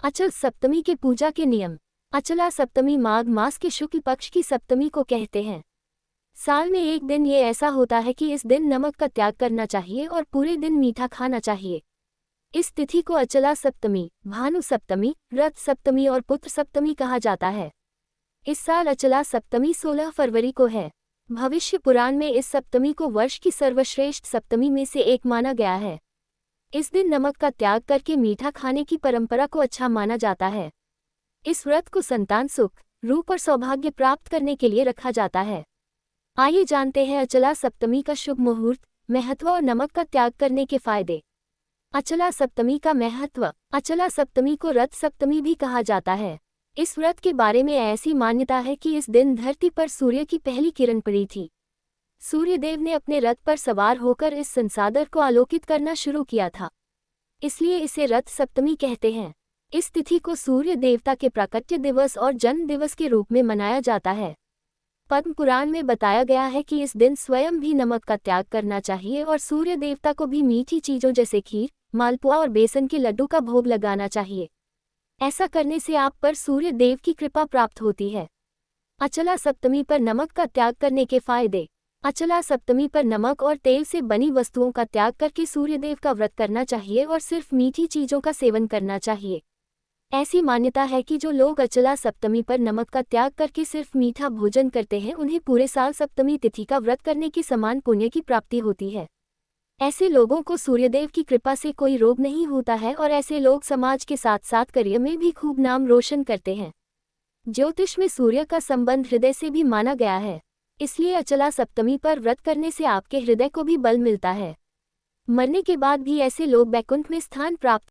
अचल सप्तमी के पूजा के नियम। अचला सप्तमी माघ मास के शुक्ल पक्ष की सप्तमी को कहते हैं। साल में एक दिन ये ऐसा होता है कि इस दिन नमक का त्याग करना चाहिए और पूरे दिन मीठा खाना चाहिए। इस तिथि को अचला सप्तमी, भानु सप्तमी, रथ सप्तमी और पुत्र सप्तमी कहा जाता है। इस साल अचला सप्तमी 16 फरवरी को है। भविष्य पुराण में इस सप्तमी को वर्ष की सर्वश्रेष्ठ सप्तमी में से एक माना गया है। इस दिन नमक का त्याग करके मीठा खाने की परंपरा को अच्छा माना जाता है। इस व्रत को संतान सुख, रूप और सौभाग्य प्राप्त करने के लिए रखा जाता है। आइए जानते हैं अचला सप्तमी का शुभ मुहूर्त, महत्व और नमक का त्याग करने के फायदे। अचला सप्तमी का महत्व। अचला सप्तमी को रथ सप्तमी भी कहा जाता है। इस व्रत के बारे में ऐसी मान्यता है कि इस दिन धरती पर सूर्य की पहली किरण पड़ी थी। सूर्यदेव ने अपने रथ पर सवार होकर इस संसार को आलोकित करना शुरू किया था, इसलिए इसे रथ सप्तमी कहते हैं। इस तिथि को सूर्य देवता के प्राकट्य दिवस और जन्म दिवस के रूप में मनाया जाता है। पद्म पुराण में बताया गया है कि इस दिन स्वयं भी नमक का त्याग करना चाहिए और सूर्य देवता को भी मीठी चीज़ों जैसे खीर, मालपुआ और बेसन के लड्डू का भोग लगाना चाहिए। ऐसा करने से आप पर सूर्य देव की कृपा प्राप्त होती है। अचला सप्तमी पर नमक का त्याग करने के फायदे। अचला सप्तमी पर नमक और तेल से बनी वस्तुओं का त्याग करके सूर्यदेव का व्रत करना चाहिए और सिर्फ मीठी चीज़ों का सेवन करना चाहिए। ऐसी मान्यता है कि जो लोग अचला सप्तमी पर नमक का त्याग करके सिर्फ मीठा भोजन करते हैं, उन्हें पूरे साल सप्तमी तिथि का व्रत करने की समान पुण्य की प्राप्ति होती है। ऐसे लोगों को सूर्यदेव की कृपा से कोई रोग नहीं होता है और ऐसे लोग समाज के साथ साथ करियर में भी खूब नाम रोशन करते हैं। ज्योतिष में सूर्य का संबंध हृदय से भी माना गया है, इसलिए अचला सप्तमी पर व्रत करने से आपके हृदय को भी बल मिलता है। मरने के बाद भी ऐसे लोग वैकुंठ में स्थान प्राप्त